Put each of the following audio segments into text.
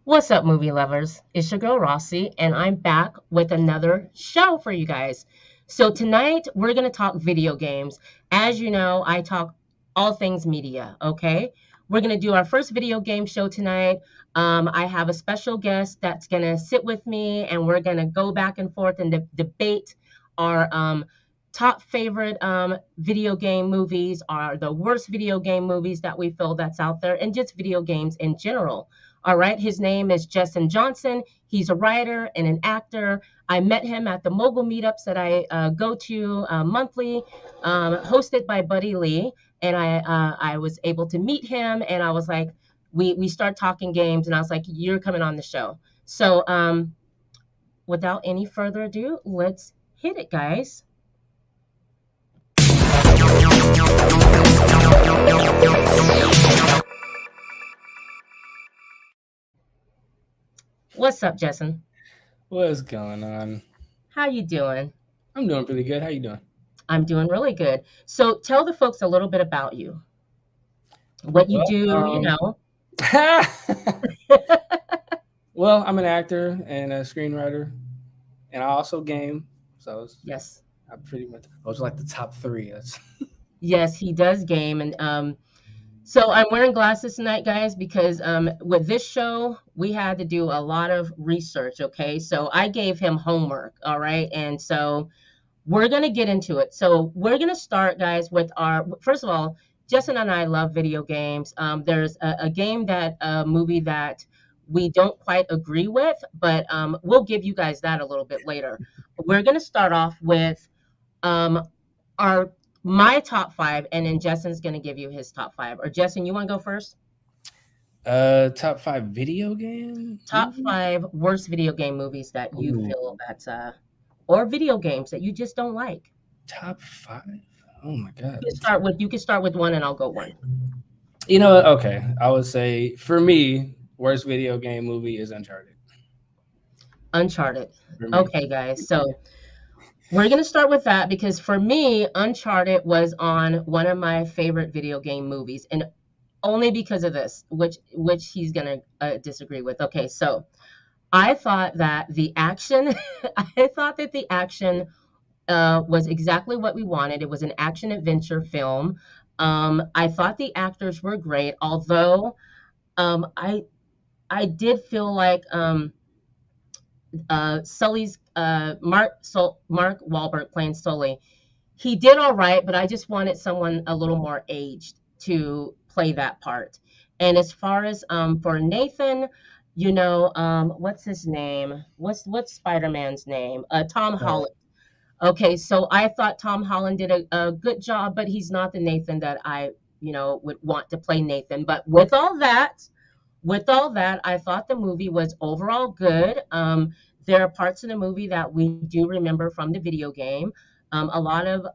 What's up, movie lovers? It's your girl Rossie, and I'm back with another show for you guys. So, tonight we're going to talk video games. As you know, I talk all things media, okay? We're going to do our first video game show tonight. I have a special guest that's going to sit with me, and we're going to go back and forth and debate our top favorite video game movies, are the worst video game movies that we feel that's out there, and just video games in general. All right. His name is Jeson Johnson. He's a writer and an actor. I met him at the mogul meetups that I go to monthly, hosted by Buddy Lee. And I was able to meet him. And I was like, we start talking games. And I was like, you're coming on the show. So without any further ado, let's hit it, guys. What's up, Jeson? What's going on? How you doing? I'm doing pretty good. How you doing? I'm doing really good. So tell the folks a little bit about you, what you Well, do, you know. well, I'm an actor and a screenwriter, and I also game. So Yes. I pretty much those are like the top three. That's Yes, he does game. And so I'm wearing glasses tonight, guys, because with this show, we had to do a lot of research, okay? So I gave him homework, all right? And so we're going to get into it. So we're going to start, guys, with first of all, Justin and I love video games. There's a game a movie that we don't quite agree with, but we'll give you guys that a little bit later. We're going to start off with um, our my top five, and then Justin's going to give you his top five. Or Justin, you want to go first? top five video game. Top five worst video game movies that you Ooh, feel or video games that you just don't like. top five. Oh my god. You can start with one, and I'll go one. You know what? Okay, I would say for me, worst video game movie is Uncharted. Uncharted. For me. Okay, guys. So we're going to start with that because for me, Uncharted was on one of my favorite video game movies, and only because of this, which he's going to disagree with. Okay, so I thought that the action, I thought that the action was exactly what we wanted. It was an action adventure film. I thought the actors were great, although I did feel like Sully's Mark Wahlberg playing Sully. He did all right, but I just wanted someone a little more aged to play that part. And as far as for Nathan, what's his name? What's Spider-Man's name? Tom Uh, Holland. Okay, so I thought Tom Holland did a good job, but he's not the Nathan that I, would want to play Nathan. But with all that, I thought the movie was overall good. There are parts of the movie that we do remember from the video game. A lot of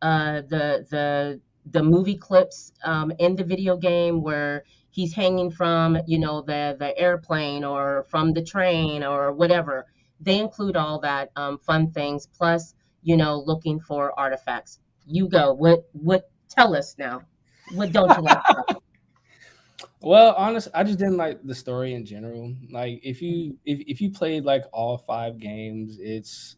the movie clips in the video game where he's hanging from, the airplane or from the train or whatever. They include all that fun things, plus, looking for artifacts. You go. What? Tell us now. What don't you like about it? well, honestly, I just didn't like the story in general. Like if you played like all five games, it's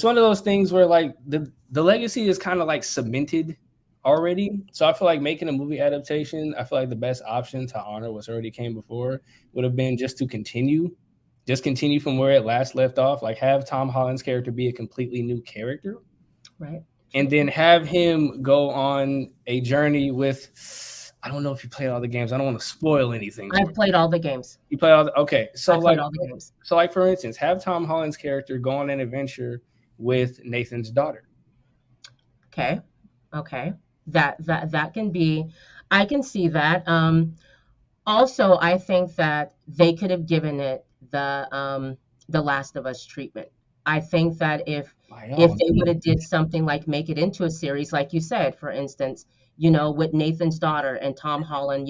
one of those things where like the legacy is kind of like cemented already. So I feel like making a movie adaptation, I feel like the best option to honor what's already came before would have been just continue from where it last left off. Like have Tom Holland's character be a completely new character, Right? and then have him go on a journey with. I don't know if you played all the games. I don't want to spoil anything for I've you. played all the games. You play all the okay. I played all the games. So like for instance, have Tom Holland's character go on an adventure with Nathan's daughter. Okay. Okay. That can be, I can see that. Also, I think that they could have given it the Last of Us treatment. I think that By if all they would have means. did something like make it into a series, like you said, for instance, with Nathan's daughter and Tom Holland,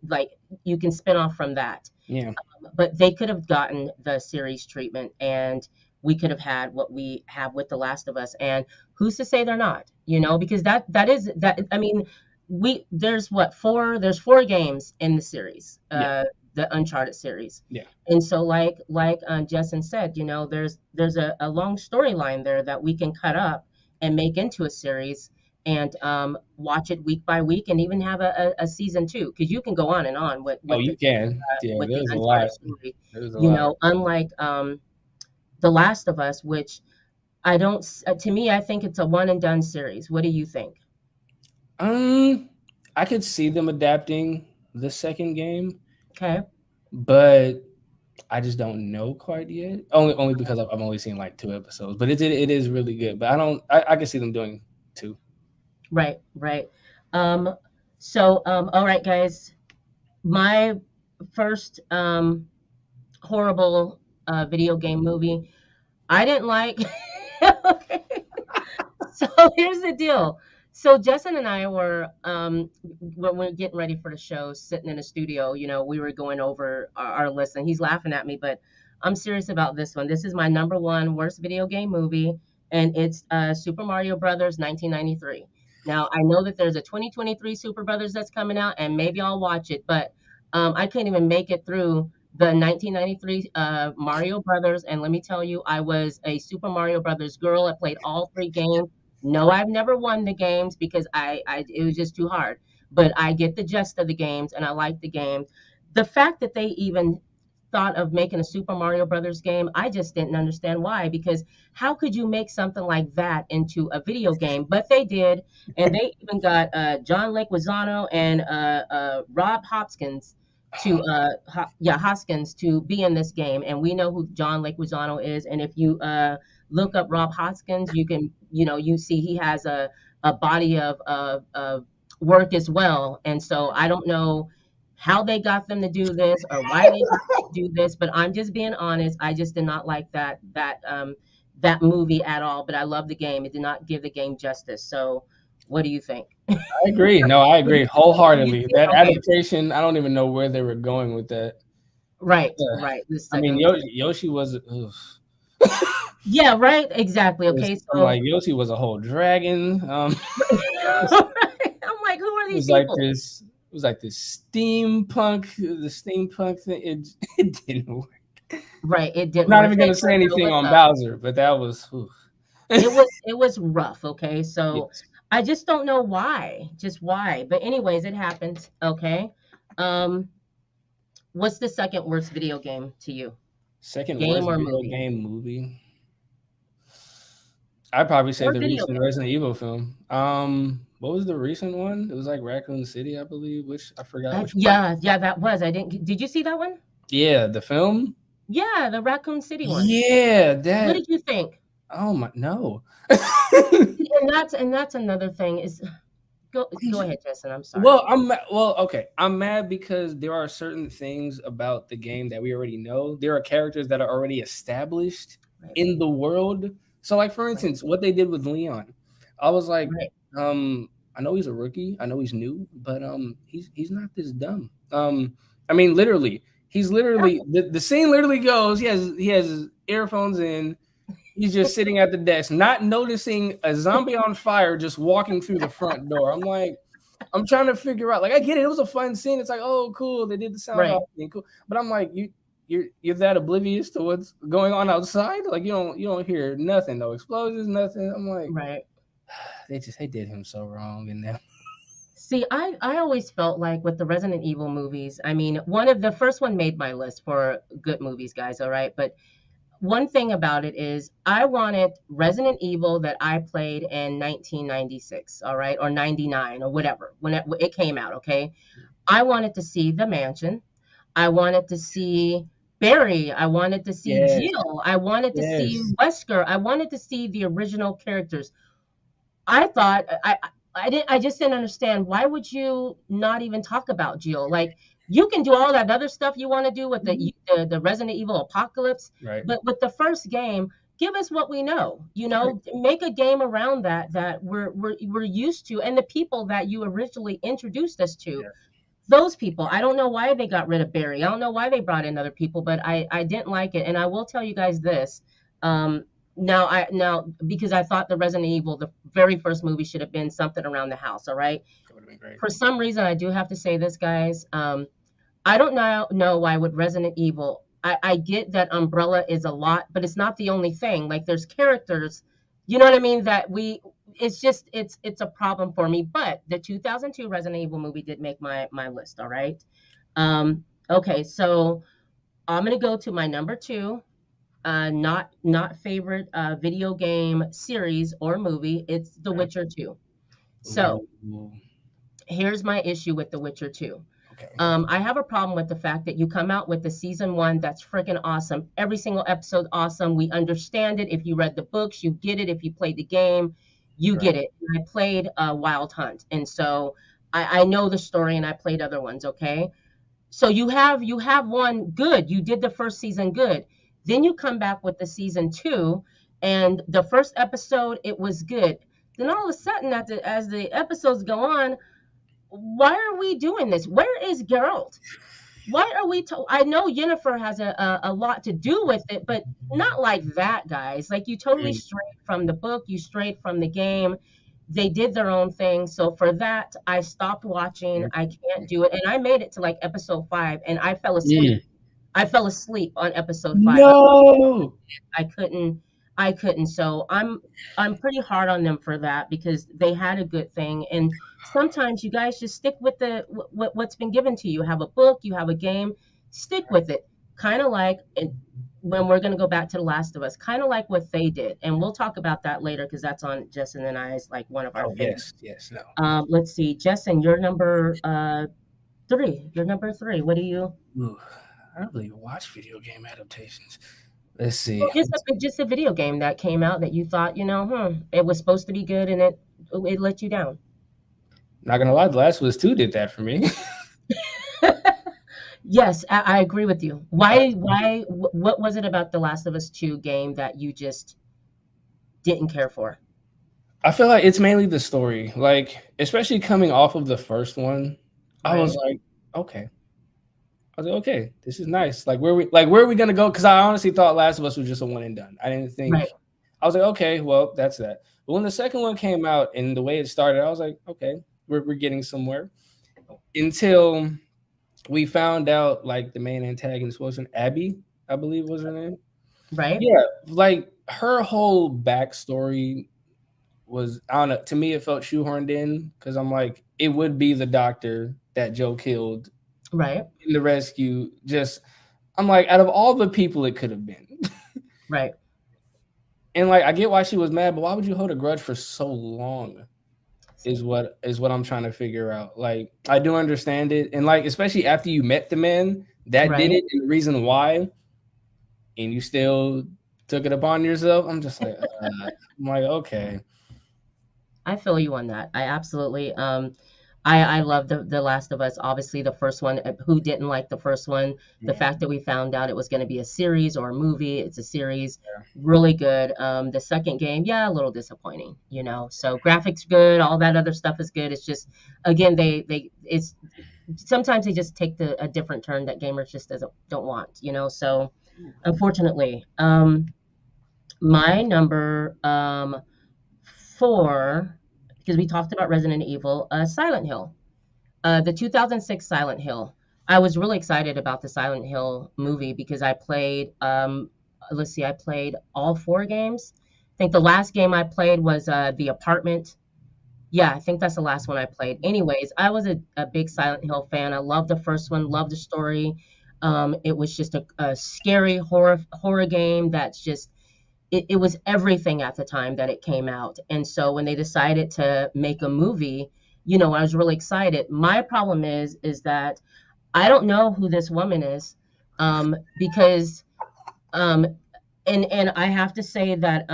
like you can spin off from that. Yeah. But they could have gotten the series treatment, and we could have had what we have with The Last of Us. And who's to say they're not? Because that is that. I mean, there's four games in the series. Yeah. the Uncharted series. Yeah. And so like Jeson said, there's a long storyline there that we can cut up and make into a series and watch it week by week and even have a season two, because you can go on and on Oh, you can. Yeah, with the there's a lot. Uncharted story. There's a lot. Unlike The Last of Us, which I don't to me, I think it's a one and done series. What do you think? Um, I could see them adapting the second game, Okay. but I just don't know quite yet. Only because I've only seen like 2 episodes, but it is really good. But I can see them doing 2. Right, right. Um, all right, guys. My first horrible video game movie, I didn't like. Okay. So here's the deal. So Justin and I were when we are getting ready for the show, sitting in the studio, we were going over our list, and he's laughing at me, but I'm serious about this one. This is my number one worst video game movie, and it's Super Mario Brothers 1993. Now I know that there's a 2023 Super Brothers that's coming out, and maybe I'll watch it, but I couldn't even make it through the 1993 Mario Brothers, and let me tell you, I was a Super Mario Brothers girl. I played all three games. No, I've never won the games because I it was just too hard. But I get the gist of the games and I like the games. The fact that they even thought of making a Super Mario Brothers game, I just didn't understand why. Because how could you make something like that into a video game? But they did, and they even got John Leguizamo and Rob Hopkins to Hoskins to be in this game, and we know who John Leguizamo is. And if you look up Rob Hoskins, you can you see he has a body of work as well. And so I don't know how they got them to do this or why they got them to do this, but I'm just being honest. I just did not like that movie at all. But I love the game. It did not give the game justice. So what do you think? I agree. No, I agree wholeheartedly. That Okay. adaptation, I don't even know where they were going with that. Right, Yeah. right. I mean, Yoshi was. Yeah, right. Exactly. Okay, I'm like, Yoshi was a whole dragon. I'm like, who are these people? It was like this steampunk. The steampunk thing. It didn't work. Right. It didn't. I'm not even gonna say anything on Bowser, but that was. It was rough. Okay, so Yes. I just don't know why. Just why. But anyways, it happened. Okay. What's the second worst video game to you? Second Game worst or video movie? game movie. I'd probably say Or the video recent game. Resident Evil film. What was the recent one? It was like Raccoon City, I believe, which I forgot which one. Yeah, that was. I didn't. Did you see that one? Yeah, the film. Yeah, the Raccoon City one. Yeah, What that. did you think? Oh my no. And that's another thing is go ahead, Justin. I'm sorry. Okay. I'm mad because there are certain things about the game that we already know. There are characters that are already established in the world. So, like for instance, what they did with Leon, I was like, I know he's a rookie, I know he's new, but he's not this dumb. I mean, literally, he's literally the scene literally goes. He has earphones in. He's just sitting at the desk, not noticing a zombie on fire just walking through the front door. I'm like, I'm trying to figure out. Like, I get it. It was a fun scene. It's like, oh, cool. They did the sound off thing, cool. But I'm like, you're that oblivious to what's going on outside. Like, you don't hear nothing, no explosions, nothing. I'm like, they did him so wrong in there. See, I always felt like with the Resident Evil movies, I mean, one of the first one made my list for good movies, guys. All right, but one thing about it is I wanted Resident Evil that I played in 1996, all right, or 99 or whatever, when it came out, okay? I wanted to see the mansion. I wanted to see Barry. I wanted to see Jill. I wanted to see Wesker. I wanted to see the original characters. I thought I just didn't understand, why would you not even talk about Jill? Like, you can do all that other stuff you want to do with the Resident Evil Apocalypse, but with the first game, give us what we know. Make a game around that we're used to, and the people that you originally introduced us to. Yeah. Those people, I don't know why they got rid of Barry. I don't know why they brought in other people, but I didn't like it, and I will tell you guys this. Now, because I thought the Resident Evil, the very first movie, should have been something around the house. All right. That would have been great. For some reason, I do have to say this, guys. I don't know why with Resident Evil. I get that Umbrella is a lot, but it's not the only thing. Like there's characters, you know what I mean? That we it's just it's a problem for me. But the 2002 Resident Evil movie did make my list. All right. Okay, so I'm gonna go to my number two. Not favorite video game series or movie. It's The Witcher 2. So Ooh, here's my issue with The Witcher 2. okay. I have a problem with the fact that you come out with the season one that's freaking awesome. Every single episode awesome. We understand it. If you read the books, you get it. If you played the game, you Right. get it. I played Wild Hunt, and so I know the story, and I played other ones. Okay, so you have one good. You did the first season good. Then you come back with the season two, and the first episode it was good. Then all of a sudden, as the episodes go on, why are we doing this? Where is Geralt? Why are we? I know Yennefer has a lot to do with it, but not like that, guys. Like you totally Mm, strayed from the book, you strayed from the game. They did their own thing. So for that, I stopped watching. mm, I can't do it, and I made it to like episode five, and I fell asleep. mm. I fell asleep on episode five. No. I couldn't I couldn't. So I'm pretty hard on them for that because they had a good thing. And sometimes you guys just stick with what's been given to you. You have a book, you have a game, stick with it. Kind of like when we're going to go back to The Last of Us, kind of like what they did. And we'll talk about that later because that's on Jeson and I's like one of our Oh favorites. yes, yes, no. Let's see, Jeson, you're number three. You're number three. What do you? Ooh, I don't really watch video game adaptations. Let's see. Well, just a video game that came out that you thought, it was supposed to be good and it let you down. Not gonna lie, The Last of Us 2 did that for me. Yes, I agree with you. What was it about The Last of Us 2 game that you just didn't care for? I feel like it's mainly the story. Like, especially coming off of the first one, I was Right, like, okay. I was like, okay, this is nice. Where are we gonna go? Because I honestly thought Last of Us was just a one and done. I didn't think right, I was like, okay, well, that's that. But when the second one came out and the way it started, I was like, okay, we're getting somewhere. Until we found out like the main antagonist wasn't Abby, I believe was her name. right, Yeah, like her whole backstory was, I don't know, to me it felt shoehorned in because I'm like, it would be the doctor that Joe killed right, in the rescue. Just I'm like, out of all the people it could have been. right. And like I get why she was mad, but why would you hold a grudge for so long? Is what I'm trying to figure out. Like I do understand it. And like especially after you met the man that did Right. it and the reason why, and you still took it upon yourself. I'm like, okay. I feel you on that. I absolutely I love the Last of Us. Obviously the first one. Who didn't like the first one? The Yeah. fact that we found out it was going to be a series or a movie, it's a series, really good. The second game, yeah, a little disappointing, So graphics good, all that other stuff is good. It's just again it's sometimes they just take a different turn that gamers just doesn't don't want. So unfortunately, my number four, because we talked about Resident Evil, Silent Hill, the 2006 Silent Hill. I was really excited about the Silent Hill movie because I played, let's see, I played all four games. I think the last game I played was The Apartment. Yeah, I think that's the last one I played. Anyways, I was a big Silent Hill fan. I loved the first one, loved the story. It was just a scary horror game that's just it was everything at the time that it came out. And so when they decided to make a movie, I was really excited. My problem is that I don't know who this woman is, because um, and I have to say that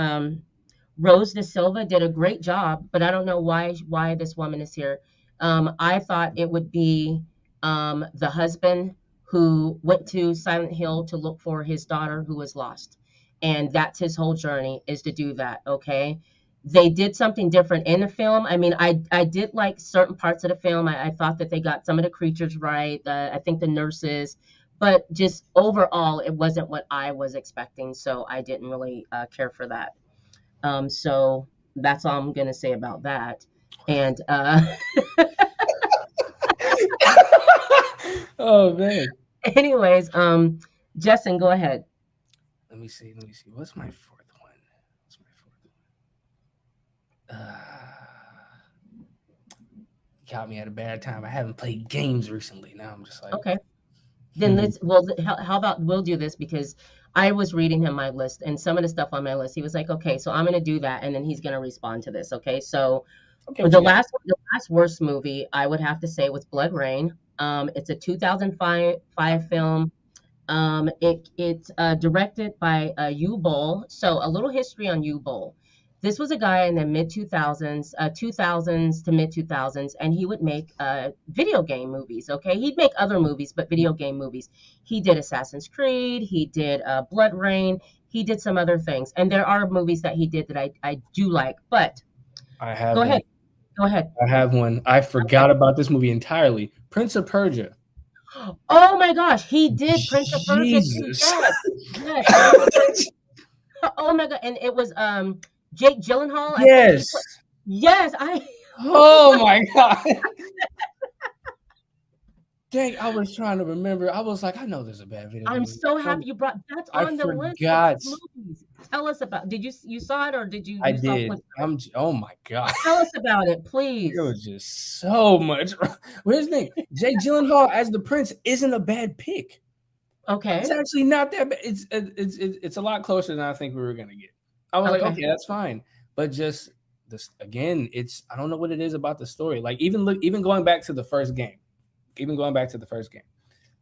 Rose De Silva did a great job, but I don't know why this woman is here. I thought it would be the husband who went to Silent Hill to look for his daughter who was lost, and that's his whole journey is to do that. Okay, they did something different in the film. I mean, I did like certain parts of the film. I thought that they got some of the creatures right. I think the nurses. But just overall, it wasn't what I was expecting, so I didn't really care for that. So that's all I'm gonna say about that. And Oh man. Anyways, Jeson, go ahead. Let me see. Let me see. What's my fourth one? What's my fourth one? Got me at a bad time. I haven't played games recently. Now I'm just like, Okay. Then hmm. let's well how about we'll do this because I was reading him my list and some of the stuff on my list. He was like, okay, so I'm gonna do that and then he's gonna respond to this. Okay. So Okay, what the you got? last worst movie I would have to say was Blood Rain. It's a 2005 film. It's directed by U Bowl. So a little history on U Bowl. This was a guy in the mid 2000s, 2000s to mid 2000s, and he would make video game movies. Okay, he'd make other movies, but video game movies. He did Assassin's Creed. He did Blood Rain. He did some other things, and there are movies that he did that I do like. But I go have one. ahead, go ahead. I have one. I Okay. forgot about this movie entirely. Prince of Persia. Oh my gosh, he did Prince of Persia too. Jesus. Yes, yes, Prince of Persia. Oh my god, and it was Jake Gyllenhaal. I think he Yes. put. Yes, I. Oh Oh my! my god. Dang, I was trying to remember. I was like, I know there's a bad video I'm game. so happy you brought. That's I on the list of forgot. his movies. Tell us about. Did you saw it or did you I you saw did. clips of it? Oh my god. Tell us about it, There please. was just so much. Well, here's the thing. Jake Gyllenhaal as the prince isn't a bad pick. It's Okay. actually not that bad. It's a lot closer than I think we were gonna get. I was like, Okay. okay, that's fine. But just this again, it's I don't know what it is about the story. Like even going back to the first game, even going back to the first game,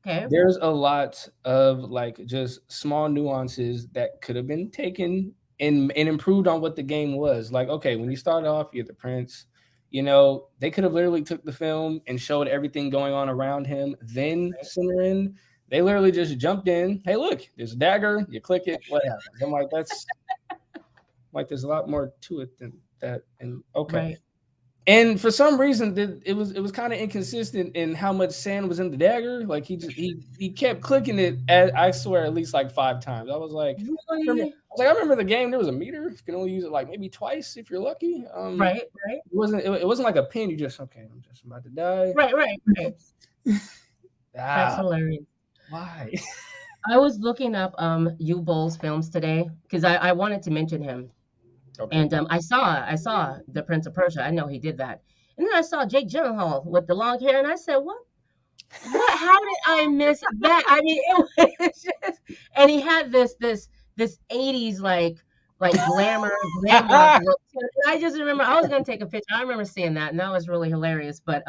Okay. there's a lot of like just small nuances that could have been taken and improved on what the game was. Like, okay, when you start off, you're the prince. You know, they could have literally took the film and showed everything going on around him, then Right. center in. They literally just jumped in. Hey, look, there's a dagger. You click it. What happens? I'm like, that's like there's a lot more to it than that. And okay, Right. and for some reason, it was kind of inconsistent in how much sand was in the dagger. Like he kept clicking it. I swear, at least like 5 times. Really? I remember the game. There was a meter. You can only use it like maybe twice if you're lucky. Right. Right. It wasn't like a pin. You just okay. I'm just about to die. Right. Right. Right. That's Ah, hilarious. why? I was looking up U Bowl's films today because I wanted to mention him. Okay. And I saw the Prince of Persia. I know he did that. And then I saw Jake Gyllenhaal with the long hair, and I said, "What? What? How did I miss that?" I mean, it was just, and he had this 80s like glamour glam rock look. And I just remember I was gonna take a picture. I remember seeing that, and that was really hilarious. But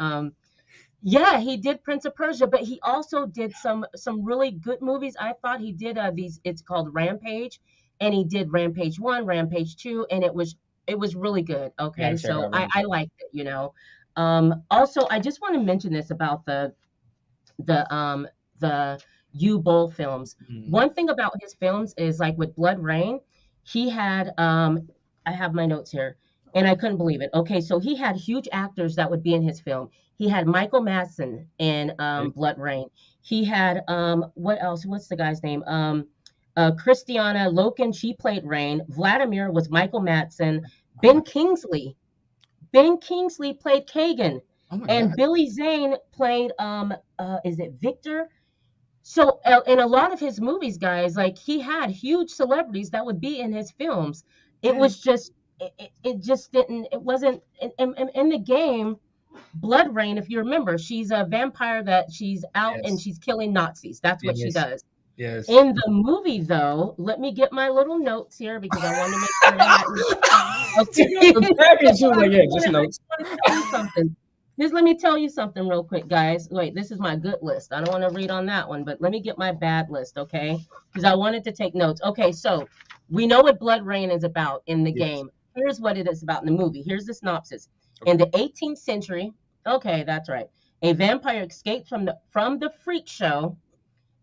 yeah, he did Prince of Persia, but he also did some really good movies. I thought he did these. It's called Rampage, and he did Rampage One, Rampage Two, and it was really good. Yeah, Okay, check so out I Rampage. liked it. Also, I just want to mention this about the U Bowl films. Mhm. One thing about his films is like with Blood Rain, he had I have my notes here and I couldn't believe it. Okay, so he had huge actors that would be in his film. He had Michael Madsen in Okay. Blood Rain. He had what else? What's the guy's name? Christiana Loken, she played Rain. Vladimir was Michael Madsen. Oh my. Ben Kingsley. Ben Kingsley played Kagan. Oh my And god. Billy Zane played is it Victor? So in a lot of his movies, guys, like he had huge celebrities that would be in his films. It Dang. was just it just didn't it wasn't in the game Blood Rain, if you remember, she's a vampire that she's out and Yes. she's killing Nazis. That's what she Yes. does. Yes. In the movie, though, let me get my little notes here because I wanted to make sure I hadn't. She got Okay. the package. She was like, yeah, just I notes. just want to tell you something. Just let me tell you something real quick, guys. Wait, this is my good list. I don't want to read on that one, but let me get my bad list, okay? Because I wanted to take notes. Okay, so we know what Blood Rain is about in the Yes. game. Here's what it is about in the movie. Here's the synopsis. In Okay. the 18th century, okay, that's right. A vampire escapes from the freak show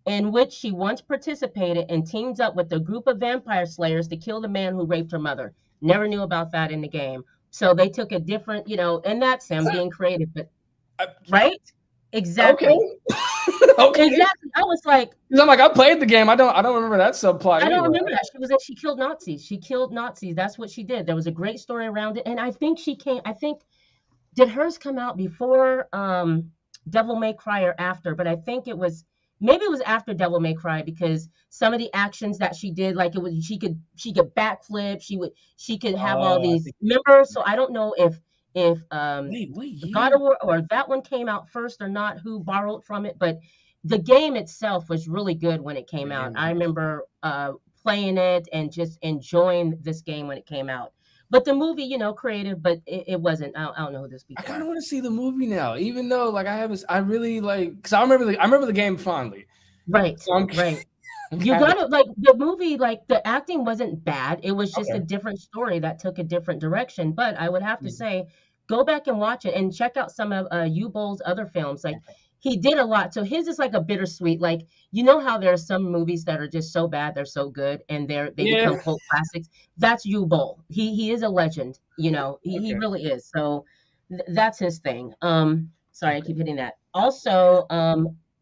in which she once participated and teams up with a group of vampire slayers to kill the man who raped her mother. Never knew about that in the game. So they took a different, and that's him being creative, but I- right? okay. Exactly. Okay. Exactly. I was like, 'Cause I'm like, I played the game. I don't remember that subplot I don't anywhere. remember that. She killed Nazis. She killed Nazis. That's what she did. There was a great story around it. And I think did hers come out before Devil May Cry or after, but I think it was maybe it was after Devil May Cry because some of the actions that she did, like it was she could backflip, she could have all Oh, I these think. members. So I don't know if Wait, what God year? of War or that one came out first or not, who borrowed from it, but the game itself was really good when it came The out. game is I awesome. remember playing it and just enjoying this game when it came out. But the movie, creative, but it wasn't. I don't know who those I people kind of are. want to see the movie now, even though like I haven't. I really like because I remember the game fondly. Right, So I'm, right. I'm You kind of gotta like the movie, like the acting wasn't bad. It was just a okay. different story that took a different direction. But I would have to Mm, say, go back and watch it and check out some of Bowl's other films. Like okay. he did a lot. So his is like a bittersweet. Like you know how there are some movies that are just so bad they're so good and they Yeah. become cult classics. That's Bowl. He is a legend. He Okay. really is. So that's his thing. Sorry, I Okay. keep hitting that. Yeah. Also,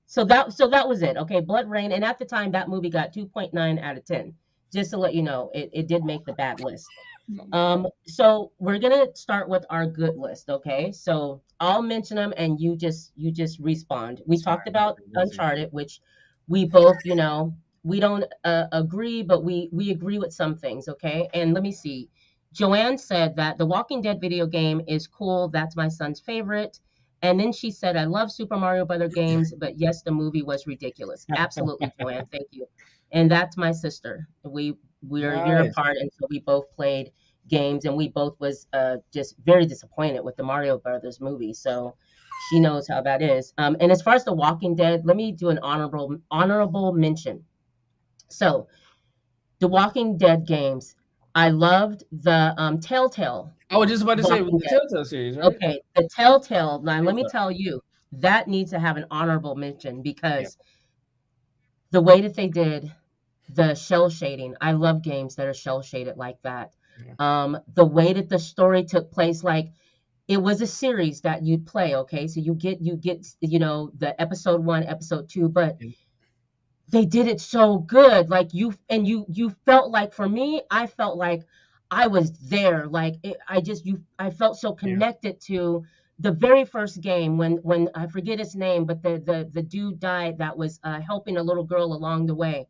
so that was it. Okay, Blood Rain, and at the time that movie got 2.9 out of 10. Just to let you know, it did make the bad list. Oh my god. So we're gonna start with our good list, okay? So I'll mention them and you just respond. We It's fine. talked about Let's see. Uncharted, which we both, we don't agree, but we agree with some things, okay? And let me see. Joanne said that the Walking Dead video game is cool. That's my son's favorite. And then she said, I love Super Mario Brother games, but yes, the movie was ridiculous. Absolutely, Joanne. Thank you. And that's my sister. We're a year Nice. apart, and so we both played games, and we both was just very disappointed with the Mario Brothers movie. So she knows how that is. And as far as The Walking Dead, let me do an honorable mention. So The Walking Dead games, I loved the Telltale I was just about to say with Walking the Dead. Telltale series, right? Okay, the Telltale. Now let me Telltale. tell you, that needs to have an honorable mention Yeah. because the way that they did the shell shading. I love games that are shell shaded like that. Yeah. The way that the story took place, like it was a series that you'd play. Okay, so you get the episode one, episode two, but And- they did it so good. Like you felt like for me, I felt like I was there. Like I felt so yeah. connected to the very first game when I forget his name, but the dude died that was helping a little girl along the way.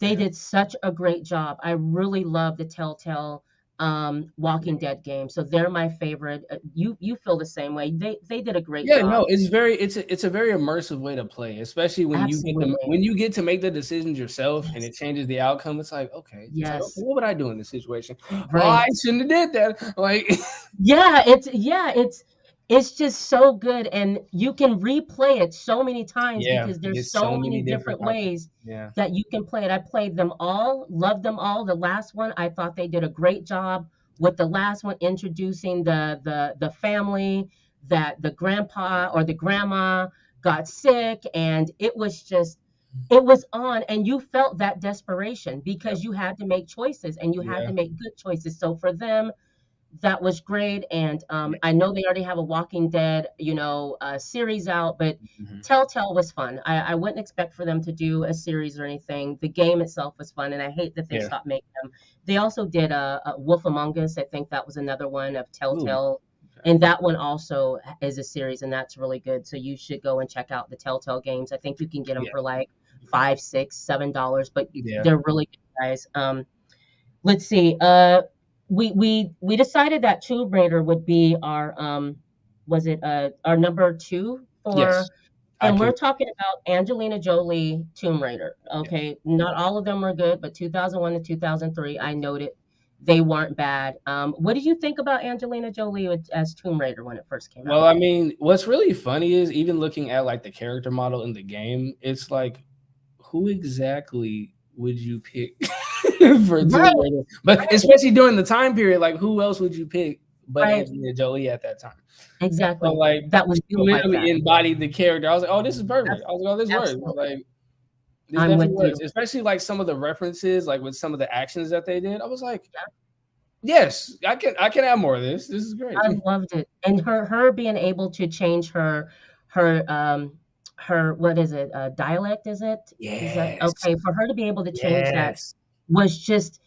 They Yeah. did such a great job. I really love the Telltale Walking Dead game. So they're my favorite. You feel the same way. They did a great Yeah, job. no, it's a very immersive way to play, especially Absolutely. when you get to make the decisions yourself and Yes. it changes the outcome. It's like, okay, Yes. what would I do in this situation? Oh, I Right. shouldn't have did that. Like, Yeah, it's just so good and you can replay it so many times yeah, because you there's get so so many many different different outcomes. ways Yeah, that you can play it. I played them all, loved them all. The last one, I thought they did a great job with the last one introducing the family that the grandpa or the grandma got sick and it was on and you felt that desperation yep, because you had to make choices and you had yeah, to make good choices. So for them that was great. And yeah. I know they already have a Walking Dead, series out, but Mhm. Telltale was fun. I wouldn't expect for them to do a series or anything. The game itself was fun, and I hate that they Yeah. stopped making them. They also did a Wolf Among Us. I think that was another one of Ooh, Telltale. okay. And that one also is a series, and that's really good. So you should go and check out the Telltale games. I think you can get them Yeah, for like $5, $6, $7, but yeah, they're really good, guys. Let's see. We decided that Tomb Raider would be our was it our number two yes. for, I and can. we're talking about Angelina Jolie Tomb Raider. Yeah. Okay, not all of them were good, but 2001 to 2003, I noted they weren't bad. What did you think about Angelina Jolie as Tomb Raider when it first came Well, out? I mean, what's really funny is even looking at like the character model in the game, it's like who exactly would you pick for Tomb Right, Raider? But right, especially during the time period, like who else would you pick but right. Angelina Jolie at that time? So Exactly. like That was she built like literally that. embodied the character. I was like, oh, this is perfect. Abs- I was like, oh, this works. Absolutely. Like this I'm with definitely works. you. Especially like some of the references, like with some of the actions that they did. I was like, yes, I can have more of this. This is great. I loved it. And her being able to change her her what is it? Dialect is it? Is that Yes. okay? For her to be able to change that Yes. was just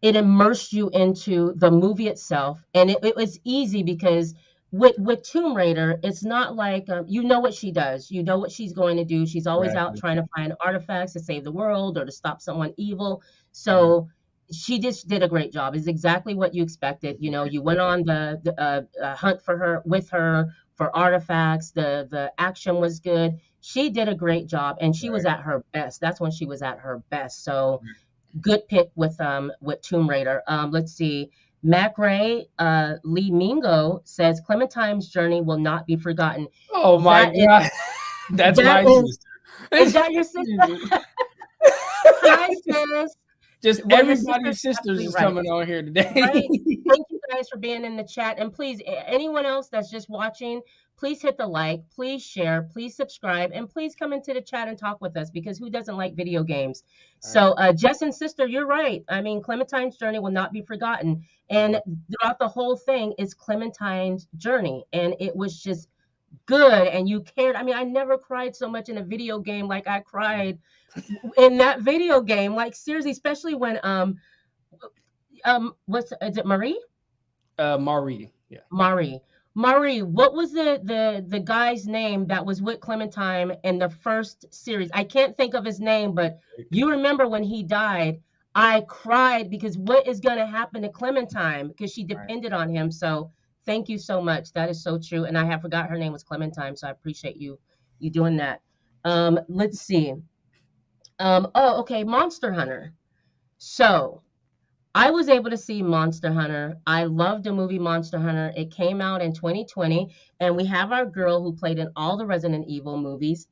it immersed you into the movie itself. And it was easy because with Tomb Raider, it's not like you know what she does. You know what she's going to do. She's always out Exactly. trying to find artifacts to save the world or to stop someone evil. Mhm. So she just did a great job. It's exactly what you expected. You know, you went on the hunt for her with her for artifacts. The action was good. She did a great job, and she was Right. at her best. That's when she was at her best. So good pick with Tomb Raider. Let's see. Mac Ray Lee Mingo says Clementine's journey will not be forgotten. Oh my That is god, that's that my is is sister. that your sister? Hi sis. Just Well, your sister's everybody's sisters absolutely is right. coming on here Right? today. Thank you guys for being in the chat. And please, anyone else that's just watching, please hit the like, please share, please subscribe, and please come into the chat and talk with us because who doesn't like video games? All right. So, Jess and sister, you're right. I mean, Clementine's journey will not be forgotten. And Right. throughout the whole thing is Clementine's journey. And it was just good. And you cared. I mean, I never cried so much in a video game like I cried in that video game. Like, seriously, especially when, what's, is it Marie? Marie. Yeah. Mari. Mari, what was the guy's name that was with Clementine in the first series? I can't think of his name, but you remember when he died, I cried because what is going to happen to Clementine because she Right. depended on him. So thank you so much. That is so true. And I have forgot her name was Clementine, so I appreciate you doing that. Let's see. Oh, okay, Monster Hunter. So I was able to see Monster Hunter. I loved the movie Monster Hunter. It came out in 2020, and we have our girl who played in all the Resident Evil movies,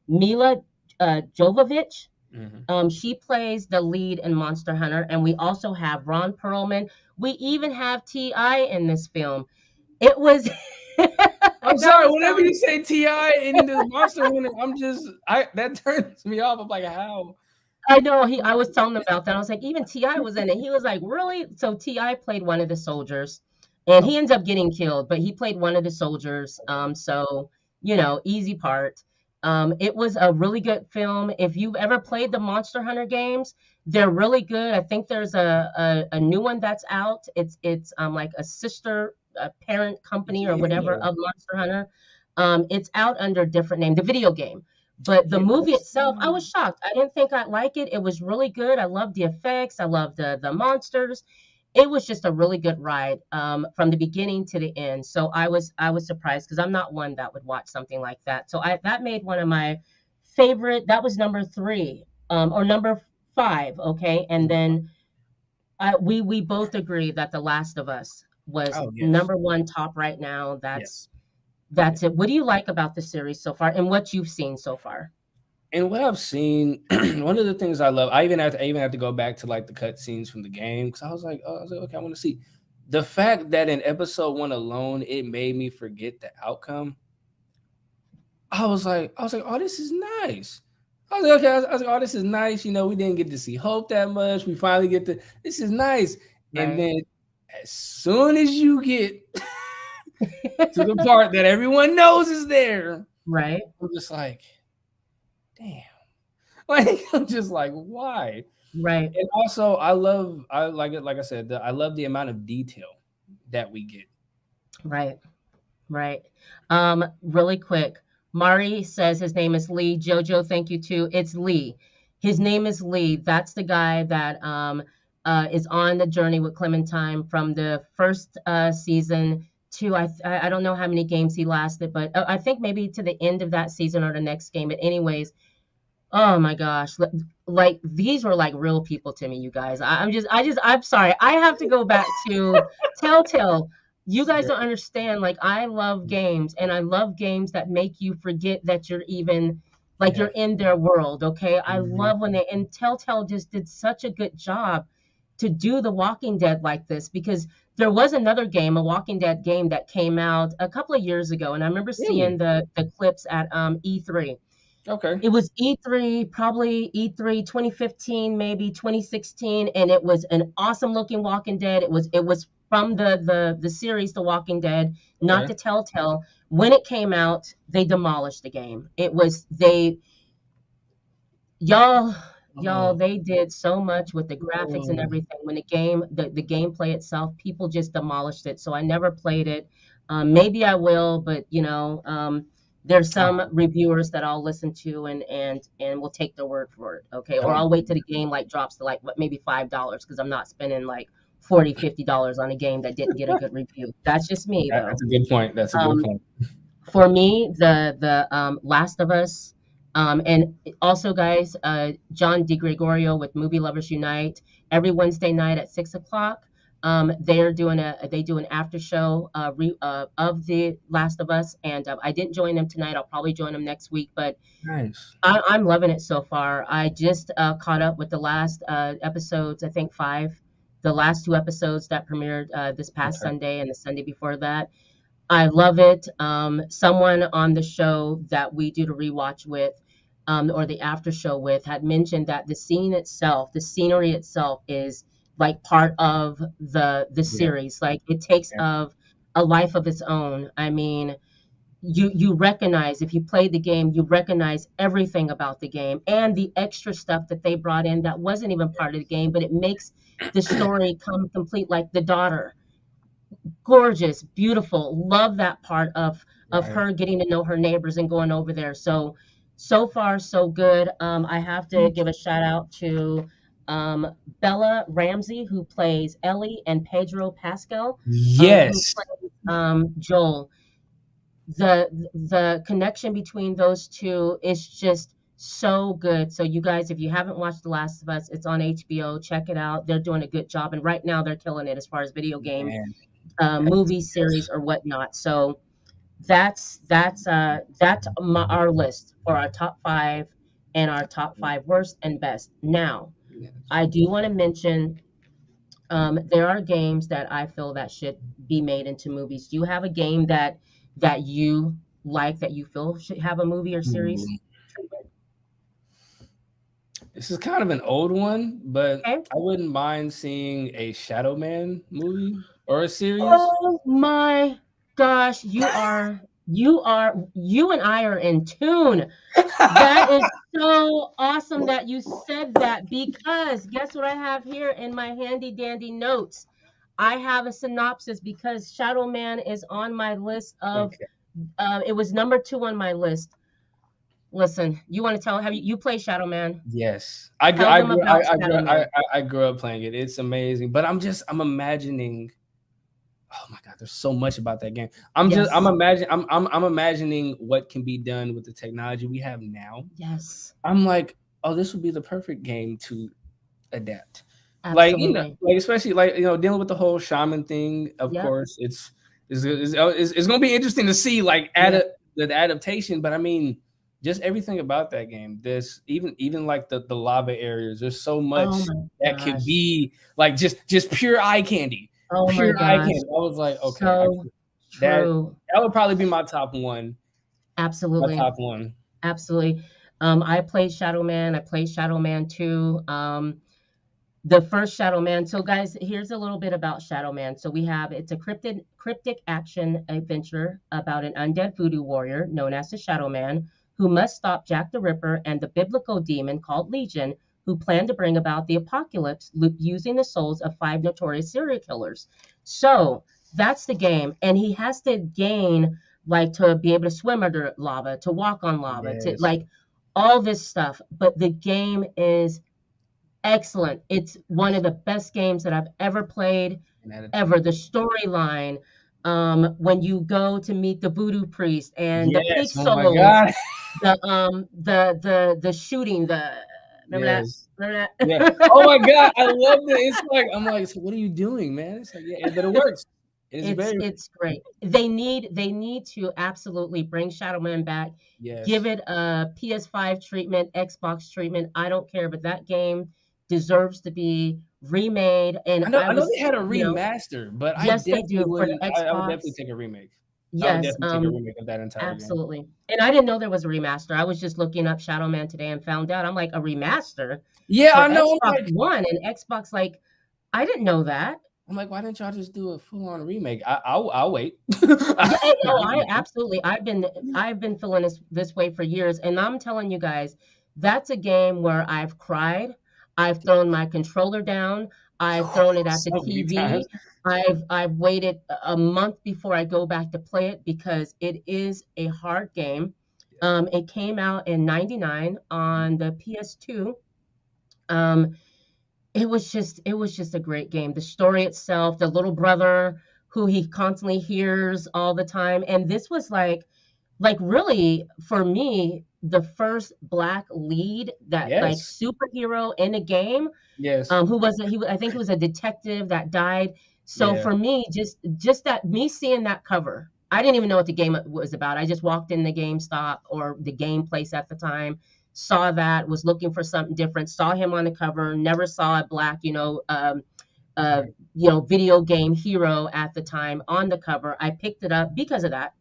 Mila Jovovich. Hmm. She plays the lead in Monster Hunter, and we also have Ron Perlman. We even have T.I. in this film. It was, I'm I know sorry. it Whenever sounds, you say Ti in the Monster Hunter, I that turns me off. I'm like, how? I know I was telling him about that. I was like, even Ti was in it. He was like, really? So Ti played one of the soldiers, and Oh, he ends up getting killed, but he played one of the soldiers. So easy part. It was a really good film. If you've ever played the Monster Hunter games, they're really good. I think there's a new one that's out. It's like a sister a parent company or whatever yeah, of Monster Hunter. It's out under a different name, the video game. But the yeah. movie What's itself, I was shocked. I didn't think I'd like it. It was really good. I loved the effects. I loved the monsters. It was just a really good ride from the beginning to the end. So I was surprised because I'm not one that would watch something like that. So I that made one of my favorite. That was number three or number five. Okay, and number five? then we both agree that The Last of Us was Oh yes, number one top right now. yes. That's it. What do you like about the series so far and what you've seen so far? And what I've seen, one of the things I love, I even have to go back to like the cutscenes from the game because I was like, okay, I want to see the fact that in episode one alone, it made me forget the outcome. I was like, oh, this is nice. I was like, okay, I was like, oh, this is nice. We didn't get to see Hope that much. We finally get to. This is nice. And Right. then as soon as you get to the part that everyone knows is there, Right. I'm just like, damn. Like I'm just like, why? Right. And also, I like it. Like I said, I love the amount of detail that we get. Right. Right. Really quick. Mari says his name is Lee. Jojo, thank you too. It's Lee. His name is Lee. That's the guy that is on the journey with Clementine from the first season to I don't know how many games he lasted, but I think maybe to the end of that season or the next game. But anyways, oh my gosh. Like these were like real people to me, you guys. I'm sorry. I have to go back to Telltale. You guys don't understand. Like I love games and I love games that make you forget that you're even like Yeah. you're in their world. Okay. I Mhm. love when they and Telltale just did such a good job to do The Walking Dead like this because there was another game, a Walking Dead game that came out a couple of years ago, and I remember seeing Really? the clips at E3. Okay. It was E3, probably E3 2015, maybe 2016, and it was an awesome looking Walking Dead. It was from the series The Walking Dead, not Okay. the Telltale. When it came out, they demolished the game. It was they y'all y'all Oh. they did so much with the graphics and Oh. everything. When the gameplay itself, people just demolished it. So I never played it. Maybe I will, but there's Ah, some reviewers that I'll listen to and will take their word for it. Okay, or oh, I'll wait till the game like drops to like what maybe $5 because I'm not spending like 40, $50 on a game that didn't get a good review. That's just me that's though. a good point. That's a good Um, point. for me, the Last of Us, and also guys, John DiGregorio with Movie Lovers Unite every Wednesday night at 6 o'clock. They do an after show of the Last of Us, and I didn't join them tonight. I'll probably join them next week, but Nice. I'm loving it so far. I just caught up with the last episodes, I think five, the last two episodes that premiered this past Okay. Sunday and the Sunday before that. I love it. Someone on the show that we do the rewatch with, or the after show with, had mentioned that the scene itself, the scenery itself, is like part of the Yeah. series. Like it takes Yeah. of a life of its own. I mean, you recognize if you played the game, you recognize everything about the game and the extra stuff that they brought in that wasn't even part of the game, but it makes the story come complete. Like the daughter, gorgeous, beautiful. Love that part of Right. her getting to know her neighbors and going over there. So far so good. I have to give a shout out to Bella Ramsey who plays Ellie and Pedro Pascal who Yes. plays Joel. The connection between those two is just so good. So you guys, if you haven't watched The Last of Us, it's on HBO. Check it out. They're doing a good job, and right now they're killing it as far as video game Man. movie Yes. series or whatnot. So our list for our top five and our top five worst and best. Now, Yes. I do want to mention there are games that I feel that should be made into movies. Do you have a game that you like that you feel should have a movie or series Ooh. treatment? This is kind of an old one, but Okay. I wouldn't mind seeing a Shadow Man movie or a series. Oh my gosh, you and I are in tune. That is so awesome that you said that because guess what I have here in my handy dandy notes? I have a synopsis because Shadow Man is on my list of Okay. it was number 2 on my list. Listen, you want to tell have you play Shadow Man? Yes. Tell them about Shadow Man. I grew up playing it. It's amazing. But I'm imagining, oh my God, there's so much about that game. Yes. I'm imagining what can be done with the technology we have now. Yes. I'm like, oh, this would be the perfect game to adapt. Like, Absolutely. like especially like dealing with the whole shaman thing. Of Yep. course, it's going to be interesting to see like Yep. the adaptation. But I mean, just everything about that game. This even like the lava areas. There's so Oh much my that could gosh. be like just pure eye candy, Oh my pure eye gosh. candy. I was like, okay, So that true. that would probably be my top one. My Absolutely. top one. Absolutely. I played Shadow Man. I played Shadow Man 2. The first Shadow Man. So, guys, here's a little bit about Shadow Man. So, it's a cryptic action adventure about an undead voodoo warrior known as the Shadow Man who must stop Jack the Ripper and the biblical demon called Legion, who plan to bring about the apocalypse using the souls of 5 notorious serial killers. So, that's the game. And he has to gain, like, to be able to swim under lava, to walk on lava, to Yes. like all this stuff. But the game is excellent. It's one of the best games that I've ever played, And ever. The adaptation. storyline, when you go to meet the voodoo priest and the pig Yes. Oh my souls, God. the shooting, the remember that? Yes. Remember Yeah. Oh my that? God, I love it. It's like I'm like, so what are you doing, man? It's like, yeah, but it works. It is very It's great. They need to absolutely bring Shadow Man back. Give yes. it a PS5 treatment, Xbox treatment. I don't care, but that game deserves to be remade. And I know they had a you know, remaster, but I yes, they definitely do for the wouldn't. I would definitely Xbox. take a remake. I would Yes, definitely take a remake of that entire game. absolutely. And I didn't know there was a remaster. I was just looking up Shadow Man today and found out. I'm like, a remaster Yeah, for I know. Xbox One and Xbox. Like, I didn't know that. I'm like, why didn't y'all just do a full on remake? I'll wait. Yeah, oh, I absolutely. I've been feeling this way for years, and I'm telling you guys, that's a game where I've cried, I've thrown my controller down, I've thrown it at the So many TV. times. I've waited a month before I go back to play it because it is a hard game. It came out in '99 on the PS2. Um, it was just a great game. The story itself, the little brother who he constantly hears all the time, and this was like really for me the first black lead that like Yes. superhero in a game. Yes. Who was it? I think he was a detective that died. So Yeah. for me, just that me seeing that cover, I didn't even know what the game was about. I just walked in the GameStop or the game place at the time, saw that, was looking for something different, saw him on the cover, never saw a black, Right. video game hero at the time on the cover. I picked it up because of that.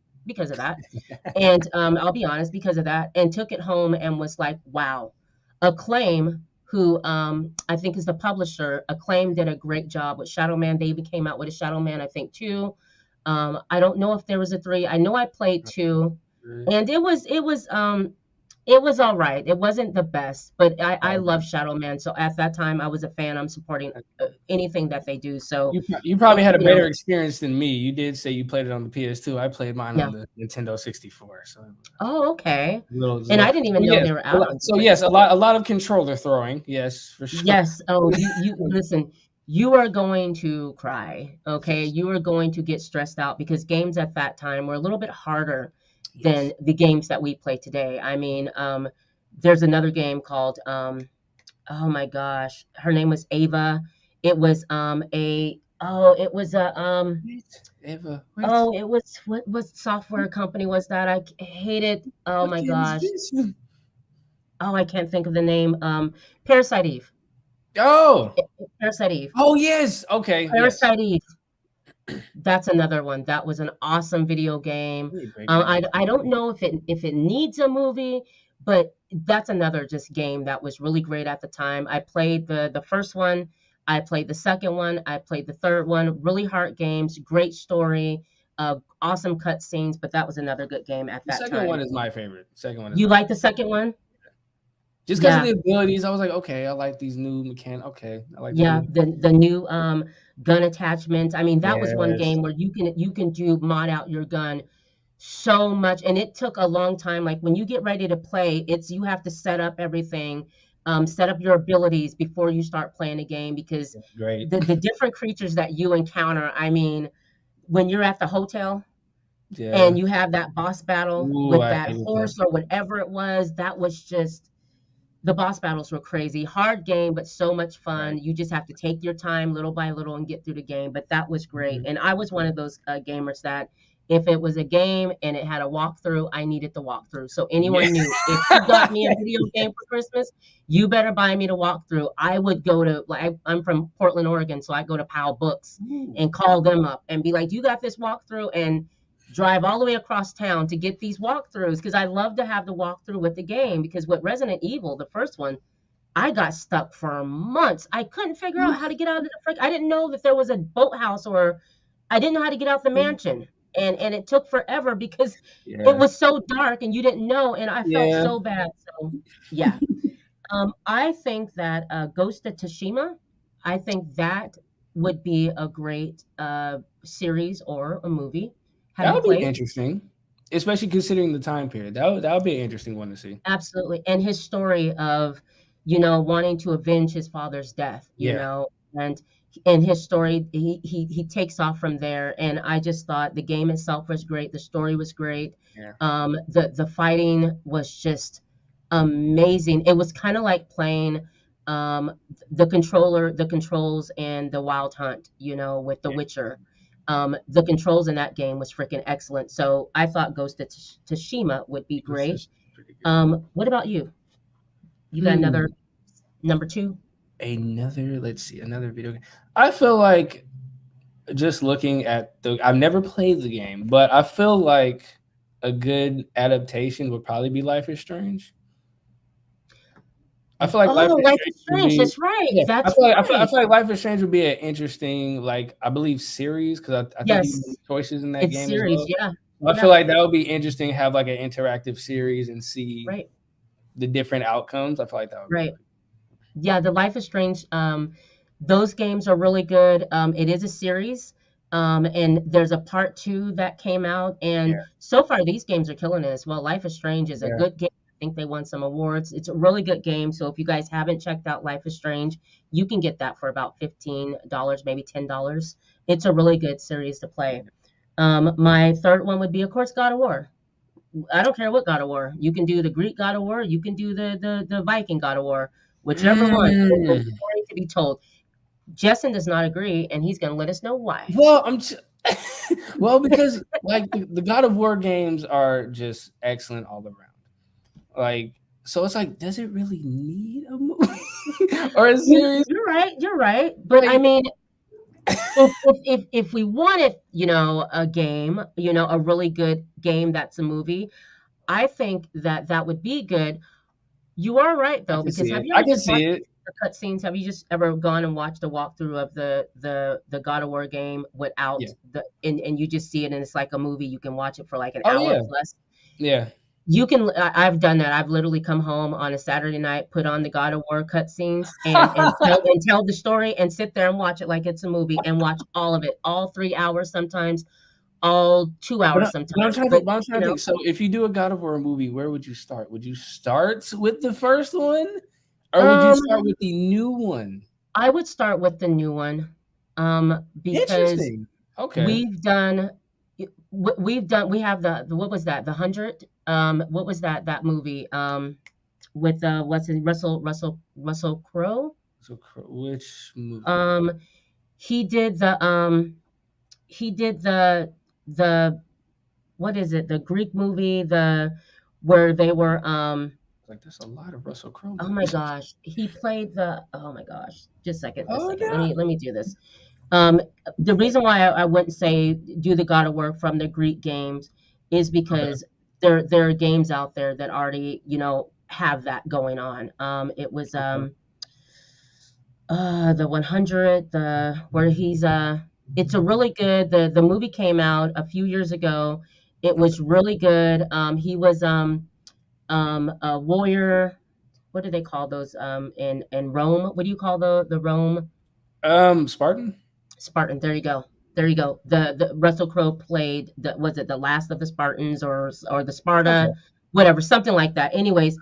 And I'll be honest, because of that, and took it home and was like, wow. Acclaim, who I think is the publisher, Acclaim did a great job with Shadow Man. They even came out with a Shadow Man, I think, two. I don't know if there was a three. I know I played two, and it was all right. It wasn't the best, but I love Shadow Man. So at that time, I was a fan. I'm supporting anything that they do. So, You probably had a you know, better experience than me. You did say you played it on the PS2. I played mine yeah. on the Nintendo 64. So Oh, okay. it's a And little. I didn't So even know yes, they were out on so different. yes, a lot of controller throwing. Yes, for sure. Yes. Oh, you listen, you are going to cry, okay? Yes. You are going to get stressed out because games at that time were a little bit harder than Yes. the games that we play today. I mean, there's another game called oh my gosh, her name was Ava. It was a oh, it was a Wait, Eva. Wait. oh, it was what software company was that? Hated. Oh What my game is gosh. this? Oh, I can't think of the name. Parasite Eve. Oh. Parasite Eve. Oh yes. Okay. Yes. Parasite Eve. That's another one. That was an awesome video game. Really great game. I don't know if it needs a movie, but that's another just game that was really great at the time. I played the first one, I played the second one, I played the third one. Really hard games, great story, awesome cutscenes, but that was another good game at The that second one time. is my favorite. Second one is You my like the favorite. second one? Just because of Yeah. the abilities, I was like, okay, I like these new mechanic. Okay, I like these Yeah, new. the new gun attachment. I mean, that was one Yes. game where you can do mod out your gun so much, and it took a long time. Like when you get ready to play, it's you have to set up everything, set up your abilities before you start playing a game because Great. the different creatures that you encounter. I mean, when you're at the hotel Yeah. and you have that boss battle Ooh, with I that hated that. horse or whatever it was, that was just the boss battles were crazy. Hard game, but so much Right. fun. You just have to take your time little by little and get through the game. But that was great. Mhm. And I was one of those gamers that if it was a game and it had a walkthrough, I needed the walkthrough. So Yeah. anyone knew if you got me a video game for Christmas, you better buy me the walkthrough. I would go to like I'm from Portland, Oregon, so I go to PAL Books Ooh. and call them up and be like, "You got this walkthrough?" And drive all the way across town to get these walkthroughs because I love to have the walkthrough with the game because with Resident Evil, the first one, I got stuck for months. I couldn't figure out how to get out of the frick. I didn't know that there was a boathouse or I didn't know how to get out the mansion. And it took forever because it Yeah. was so dark and you didn't know and I felt Yeah. so bad. So, yeah. I think that Ghost of Tsushima, I think that would be a great series or a movie. Have That you would be played? interesting, especially considering the time period. That would be an interesting one to see. Absolutely. And his story of, wanting to avenge his father's death, Yeah. and in his story, he takes off from there. And I just thought the game itself was great. The story was great. Yeah. The fighting was just amazing. It was kind of like playing um, the controls and the Wild Hunt, with The Yeah. Witcher. The controls in that game was freaking excellent. So I thought Ghost of Tsushima would be This great. is pretty good. What about you? You got Hmm. another number two? Let's see, another video game. I feel like just looking at I've never played the game, but I feel like a good adaptation would probably be Life is Strange. I feel like Life Oh, is Life Strange is would Strange. be That's right. yeah. I That's feel like right. Life is Strange would be an interesting, like I believe, series because I think you Yes, made choices in that it's game as series. well. Yeah, I feel yeah, like that would be interesting to have like an interactive series and see right, the different outcomes. I feel like that would be right. really Yeah, the Life is Strange. Those games are really good. It is a series, and there's a part two that came out. And Yeah, so far, these games are killing it as well. Life is Strange is a yeah. good game. I think they won some awards. It's a really good game. So if you guys haven't checked out Life is Strange, you can get that for about $15, maybe $10. It's a really good series to play. My third one would be, of course, God of War. I don't care what God of War. You can do the Greek God of War. You can do the Viking God of War. Whichever one. There's a Mm. story to be told. Jeson does not agree, and he's going to let us know why. Well, well, because like the God of War games are just excellent all around. Like, so it's like, does it really need a movie or a series? You're right. You're right. But I Like, mean, if we wanted, a game, a really good game that's a movie, I think that that would be good. You are right I though, can because see have it. you I ever can just see watched it. the cutscenes? Have you just ever gone and watched a walkthrough of the God of War game Yeah. without and you just see it and it's like a movie. You can watch it for like an Oh hour yeah. plus. Yeah. You can. I've done that. I've literally come home on a Saturday night, put on the God of War cutscenes, and tell the story, and sit there and watch it like it's a movie, and watch all of it, all 3 hours, sometimes all two But, hours, I'm sometimes. trying to But think. But I'm trying to think. So, if you do a God of War movie, where would you start? Would you start with the first one, or would you um, start with the new one? I would start with the new one, because Interesting. Okay. we've done. We have the what was that, the 100, what was that movie, with what's it, Russell Crowe. So, which movie? um he did the what is it, the Greek movie, where they were, Like, there's a lot of Russell Crowe oh my movies. gosh, he played the, oh my gosh, just Oh second, let no. me do this. um the reason why I wouldn't say do the God of War from the Greek games is Okay. because there are games out there that already, have that going on. It was, Okay. the 100, the where he's, it's a really good, the movie came out a few years ago. It Okay. was really good. He was, a warrior. What do they call those, in Rome? What do you call the Rome? Spartan. Spartan. There you go. There you go. The Russell Crowe played the, was it the last of the Spartans, or the Okay. Sparta, whatever, something like that. Anyways,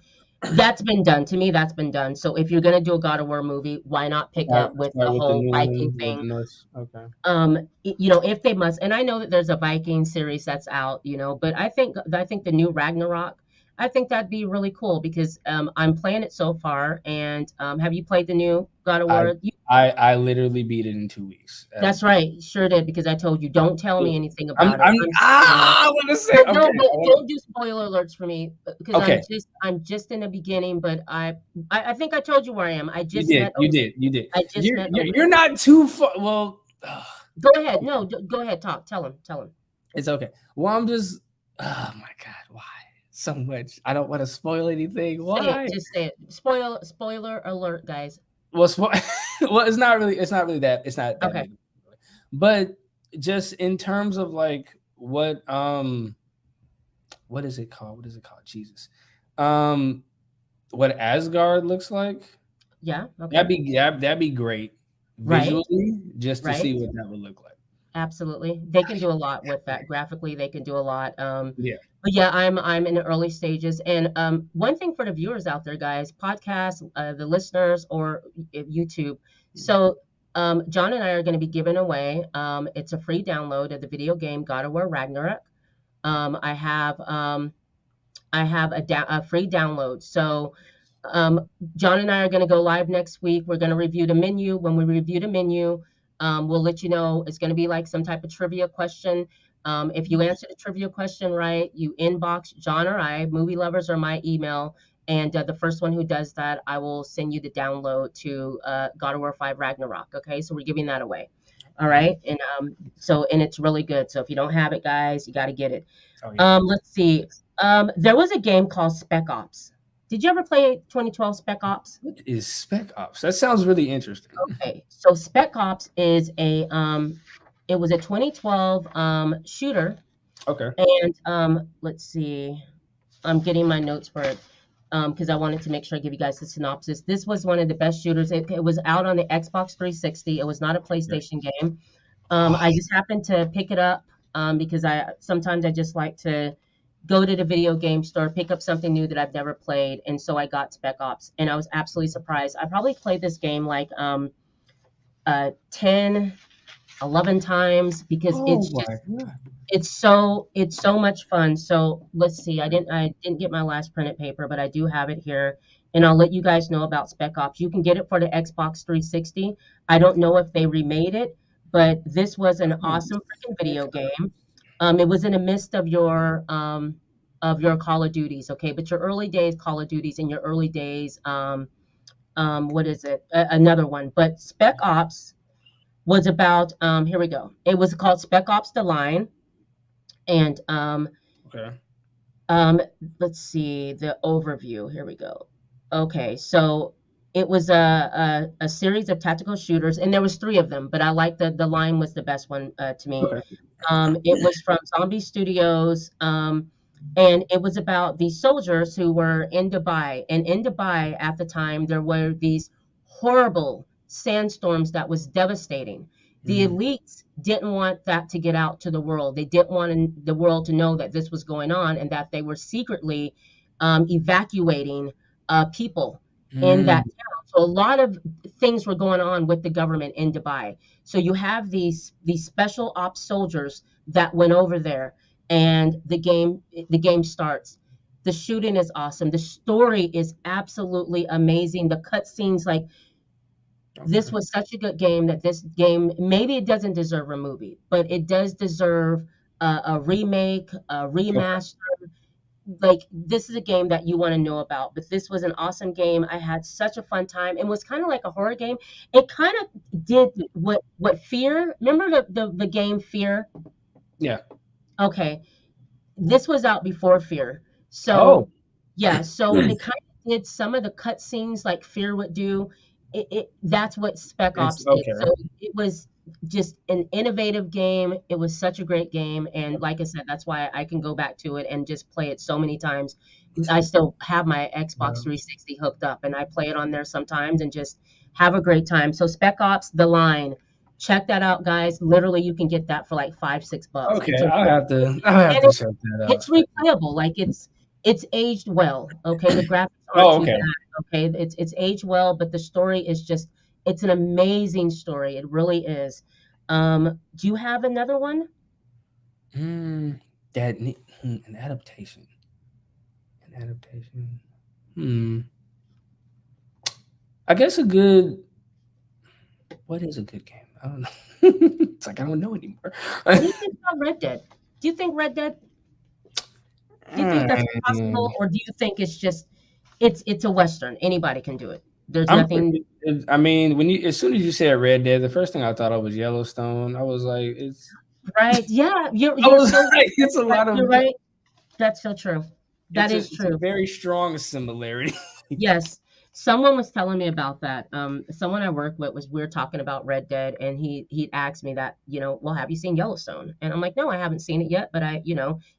that's been done. To me, that's been done. So if you're gonna do a God of War movie, why not pick up with Start the with the whole new Viking one with thing? the Norse. Okay. If they must, and I know that there's a Viking series that's out, but I think the new Ragnarok, I think that'd be really cool because, I'm playing it so far. And have you played the new God of I War? I literally beat it in 2 weeks. That's right, sure did, because I told you don't tell me anything I'm about it. I want to say But okay. don't, don't do spoiler alerts for me, because I'm Okay. just in the beginning. But I think I told you where I am. I You just did. met You Odin. did. You did. I just met You're Odin. not too far. Well, Go ahead. No, go ahead. Talk. Tell him. Tell him. it's okay. Well, I'm just. Oh my god, why so much? I don't want to spoil anything. Say it. Why? Just say it. Spoiler alert, guys. Well, well, it's not really. It's not really that. It's not that Okay. big. But just in terms of like what is it called? What is it called? Jesus. Um, what Asgard looks like? Yeah. Okay. That'd be great Right. visually, just to Right. see what that would look like. Absolutely. They can do a lot with that. Graphically, they can do a lot. Yeah. But yeah, I'm in the early stages. And one thing for the viewers out there, guys, podcasts, the listeners, or YouTube. So John and I are going to be giving away. It's a free download of the video game God of War Ragnarok. Um, I have um, I have a free download. So John and I are going to go live next week. We're going to review the menu. When we review the menu, we'll let you know. It's going to be like some type of trivia question. If you answer the trivia question right, you inbox John or I, movie lovers, or my email. And the first one who does that, I will send you the download to God of War 5 Ragnarok. Okay, so we're giving that away. All right, and it's really good. So if you don't have it, guys, you got to get it. Oh yeah. Let's see. There was a game called Spec Ops. Did you ever play 2012 Spec Ops? What is Spec Ops? That sounds really interesting. Okay, so Spec Ops is it was a 2012 shooter. Okay. And let's see, I'm getting my notes for it. because I wanted to make sure I give you guys the synopsis. This was one of the best shooters. It was out on the Xbox 360. It was not a PlayStation game. I just happened to pick it up because I sometimes I just like to go to the video game store, pick up something new that I've never played, and so I got Spec Ops, and I was absolutely surprised. I probably played this game like 10, 11 times because Oh my god. it's so much fun. So let's see. I didn't get my last printed paper, but I do have it here, and I'll let you guys know about Spec Ops. You can get it for the Xbox 360. I don't know if they remade it, but this was an awesome freaking video game. It was in the midst of your Call of Duties, okay? But your early days Call of Duties and your early days what is it? Another one. But Spec Ops was about here we go. It was called Spec Ops: The Line, and Okay. um, let's see the overview. Here we go. Okay, so it was a series of tactical shooters, and there was three of them, but I like the line was the best one to me. Okay. It was from Zombie Studios, and it was about these soldiers who were in Dubai. And in Dubai at the time, there were these horrible sandstorms that was devastating. The Mm, elites didn't want that to get out to the world. They didn't want the world to know that this was going on and that they were secretly evacuating people in that mm, town. So a lot of things were going on with the government in Dubai. So you have these special ops soldiers that went over there, and the game starts. The shooting is awesome. The story is absolutely amazing. The cutscenes, like this okay. was such a good game that this game maybe it doesn't deserve a movie, but it does deserve a remake, a Okay. remaster. Like this is a game that you want to know about. But this was an awesome game. I had such a fun time. It was kind of like a horror game. It kind of did what Fear. Remember the game Fear? Yeah. Okay, this was out before Fear. Oh. So, yeah, so it kind of did some of the cutscenes like Fear would do. That's what Spec It's Ops did. okay. So it was just an innovative game. It was such a great game, and like I said, that's why I can go back to it and just play it so many times. I still have my Xbox Yeah. 360 hooked up, and I play it on there sometimes and just have a great time. So Spec Ops: The Line, check that out, guys. Literally, you can get that for like 5, 6 bucks. Okay. It's a I'll have and to check that out. it's replayable. Like it's aged well. Okay, the graphics aren't Oh, too okay. bad. Okay, it's aged well, but the story is just it's an amazing story. It really is. Do you have another one? Mm, an adaptation. An adaptation. Hmm. I guess a good. What is a good game? I don't know. It's like I don't know anymore. What do you think about Red Dead? Do you think Red Dead? Do you think that's Mm, possible, or do you think it's just it's a Western? Anybody can do it. There's I'm. nothing I mean, as soon as you said Red Dead, the first thing I thought of was Yellowstone. I was like, it's. right. Yeah, you're I you're was so like, it's a right. lot of. You're right. That's so true. That is It's a true. very strong similarity. Yes. Someone was telling me about that. Someone I work with was we were talking about Red Dead, and he asked me that, well, have you seen Yellowstone? And I'm like, no, I haven't seen it yet, but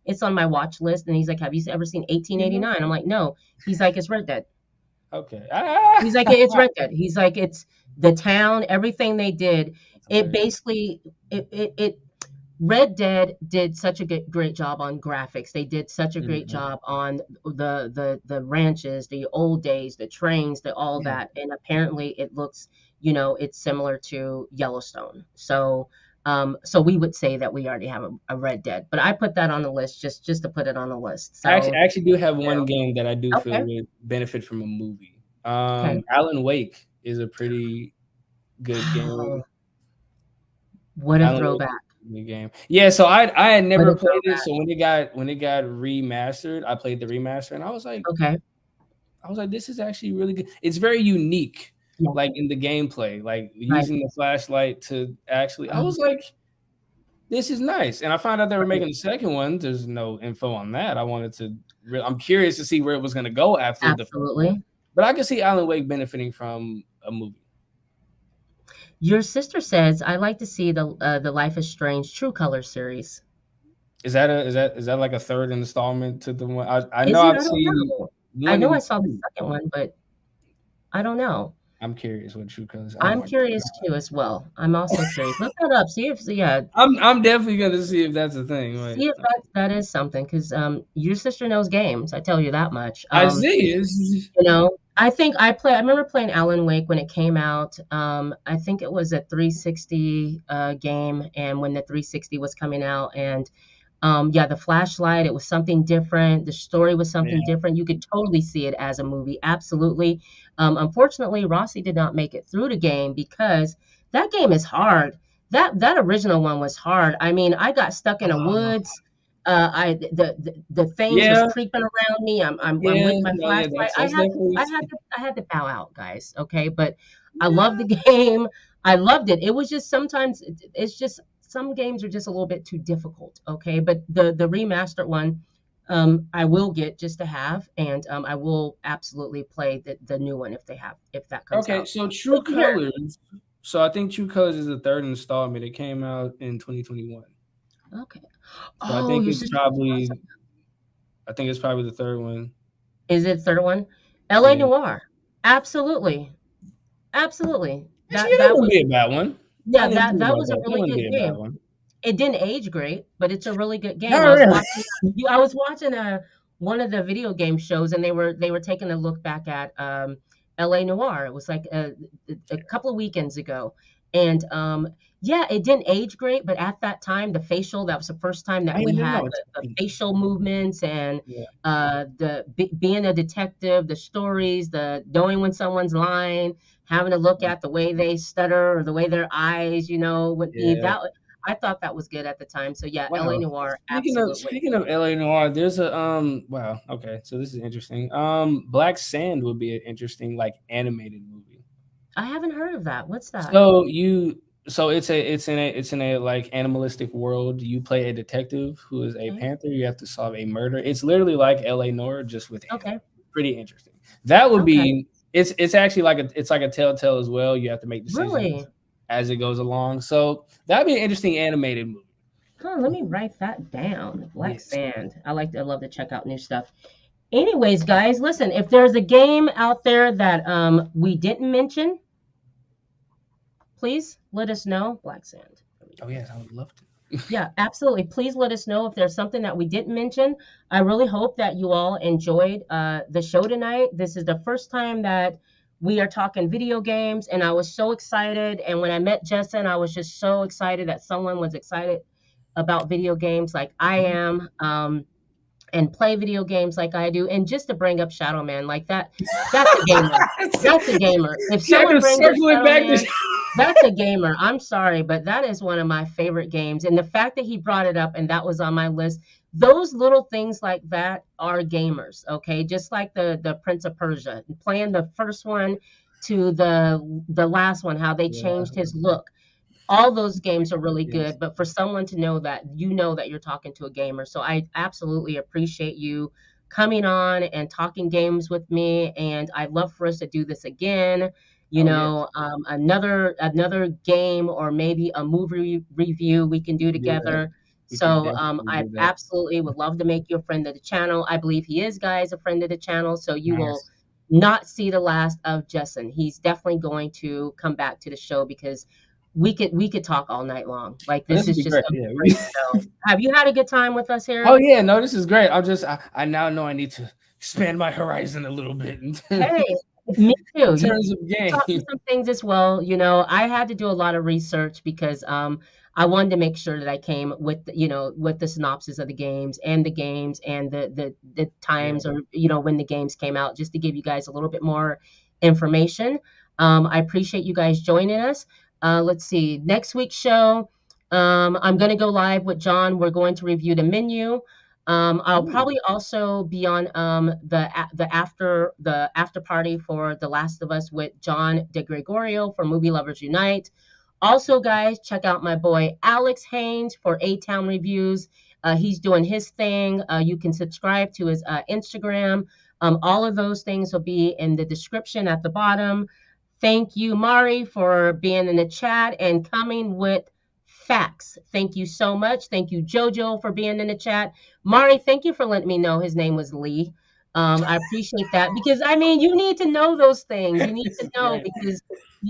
it's on my watch list. And he's like, have you ever seen Mhm. 1889? I'm like, no. He's like, it's Red Dead. Okay. He's like, it's Red Dead. He's like, it's the town, everything they did. That's It hilarious. basically, it Red Dead did such a great job on graphics. They did such a great Mhm. job on the ranches, the old days, the trains, the all Yeah. that. And apparently it looks, it's similar to Yellowstone. So we would say that we already have a Red Dead. But I put that on the list just to put it on the list. So, I actually do have you one game that I do know, feel okay, would benefit from a movie. okay. Alan Wake is a pretty good game. Oh, what a Alan Wake throwback. is a good game. Yeah, so I had What never a played it. throwback. So when it got remastered, I played the remaster, and Okay. I was like, this is actually really good. It's very unique, Yeah, like in the gameplay, like right. using the flashlight to actually. I Um, was like, this is nice. And I found out they were right. making the second one. There's no info on that. I wanted to. I'm curious to see where it was going to go after the first one. Absolutely. But I can see Alan Wake benefiting from a movie. Your sister says, I like to see the Life is Strange True Color series. Is that like a third installment to the one? I know Is it? I've I don't seen know. The I one know I in saw the two. second one, but I don't know. I'm curious what True Colors. Oh I'm my curious too as well. I'm also curious. Look that up. See if yeah, I'm definitely gonna see if that's a thing. Like see if that is something because your sister knows games. I tell you that much. I see. It's, You know, I think I remember playing Alan Wake when it came out. I think it was a 360 game, and when the 360 was coming out, and yeah, the flashlight, it was something different. The story was something yeah. different. You could totally see it as a movie. Absolutely. Unfortunately, Rossi did not make it through the game because that game is hard. That original one was hard. I mean, I got stuck in a Oh, woods. The things was yeah. creeping around me. I'm Yeah. with my No. Yeah. flashlight. That's definitely. I had to bow out, guys. Okay, but I love the game. I loved it. It was just sometimes it's just some games are just a little bit too difficult. Okay, but the remastered one, I will get just to have, and I will absolutely play the new one if that comes Okay. out So True this year. Colors. So I think True Colors is the third installment. It came out in 2021. Okay. So I Oh, think your it's sister was awesome. probably. I think it's probably the third one. Is it third one? L.A. Yeah. Noire. Absolutely, absolutely. Actually, That that that wouldn't was be a bad one. I yeah didn't that think that about was a that. That really wouldn't good be a bad game. one. It didn't age great, but it's a really good game. Not really. I was watching a one of the video game shows, and they were taking a look back at L.A. Noire. It was like a couple of weekends ago, and yeah, it didn't age great, but at that time, that was the first time that I we didn't had know. the facial movements and Yeah. being a detective, the stories, the knowing when someone's lying, having to look at the way they stutter or the way their eyes, would be Yeah. that. I thought that was good at the time. So yeah, LA Wow. Noire, Speaking of absolutely. speaking of LA Noir, there's a wow, okay, so this is interesting. Black Sand would be an interesting like animated movie. I haven't heard of that. What's that? So you so it's in a like animalistic world. You play a detective who is a Okay. panther. You have to solve a murder. It's literally like LA Noir just with animals. Okay. Pretty interesting. That would Okay. be it's actually like a telltale as well. You have to make decisions Really? as it goes along. So that'd be an interesting animated movie. Huh, let me write that down. Black Yes. Sand. I love to check out new stuff. Anyways, guys, listen, if there's a game out there that we didn't mention, please let us know. Black Sand. There we Oh go. yes, I would love to. Yeah, absolutely. Please let us know if there's something that we didn't mention. I really hope that you all enjoyed the show tonight. This is the first time that we are talking video games, and I was so excited. And when I met Jeson, I was just so excited that someone was excited about video games like I am, and play video games like I do. And just to bring up Shadow Man, like that's a gamer. That's a gamer. If See, I someone can brings up circle it Shadow back Man, to. that's a gamer. I'm sorry, but that is one of my favorite games. And the fact that he brought it up and that was on my list, those little things like that are gamers, okay? Just like the Prince of Persia, playing the first one to the last one, how they Yeah. changed his look. All those games are really Yes. good, but for someone to know that, you know that you're talking to a gamer. So I absolutely appreciate you coming on and talking games with me, and I'd love for us to do this again. Oh yes. Another game or maybe a movie review we can do We do that. together. We could So definitely I do that. absolutely would love to make you a friend of the channel. I believe he is, guys, a friend of the channel. So you will Nice. not see the last of Jeson. He's definitely going to come back to the show because we could talk all night long. Like Oh, this this would is be just great. a Yeah. great show. Have you had a good time with us Oh here? yeah. No, this is great. I now know I need to expand my horizon a little bit Hey, me too. in You terms of taught me game. some things as well. I had to do a lot of research because I wanted to make sure that I came with with the synopsis of the games and the Yeah. times or when the games came out, just to give you guys a little bit more information. I appreciate you guys joining us. Let's see, next week's show. I'm going to go live with John. We're going to review the menu. I'll Ooh. probably also be on the after party for The Last of Us with John De Gregorio for Movie Lovers Unite. Also, guys, check out my boy Alex Haynes for A Town Reviews. He's doing his thing. You can subscribe to his Instagram. All of those things will be in the description at the bottom. Thank you, Mari, for being in the chat and coming with facts. Thank you so much. Thank you, Jojo, for being in the chat. Mari, thank you for letting me know his name was Lee. I appreciate that because I mean, you need to know those things. You need to know Right. because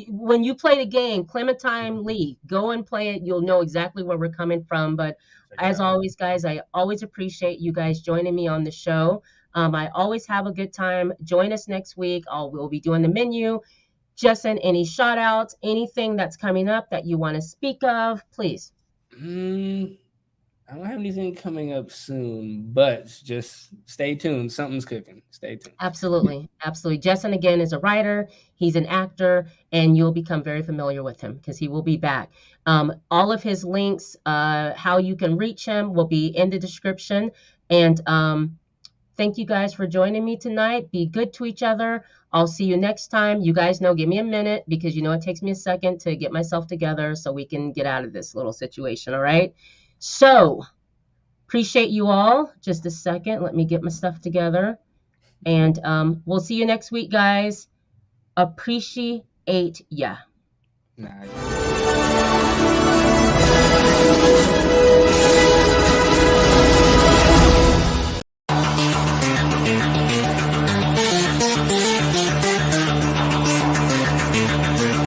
when you play the game, Clementine Lee, go and play it. You'll know exactly where we're coming from. But Check it as out. always, guys, I always appreciate you guys joining me on the show. I always have a good time. Join us next week. We'll be doing the menu. Jeson, any shout outs, anything that's coming up that you want to speak of, please. Mm, I don't have anything coming up soon, but just stay tuned. Something's cooking. Stay tuned. Absolutely. Absolutely. Jeson, again, is a writer, he's an actor, and you'll become very familiar with him because he will be back. All of his links, how you can reach him, will be in the description. And thank you guys for joining me tonight. Be good to each other. I'll see you next time. You guys know, give me a minute because you know it takes me a second to get myself together so we can get out of this little situation. All right. So, appreciate you all. Just a second. Let me get my stuff together. And we'll see you next week, guys. Appreciate ya. Nah.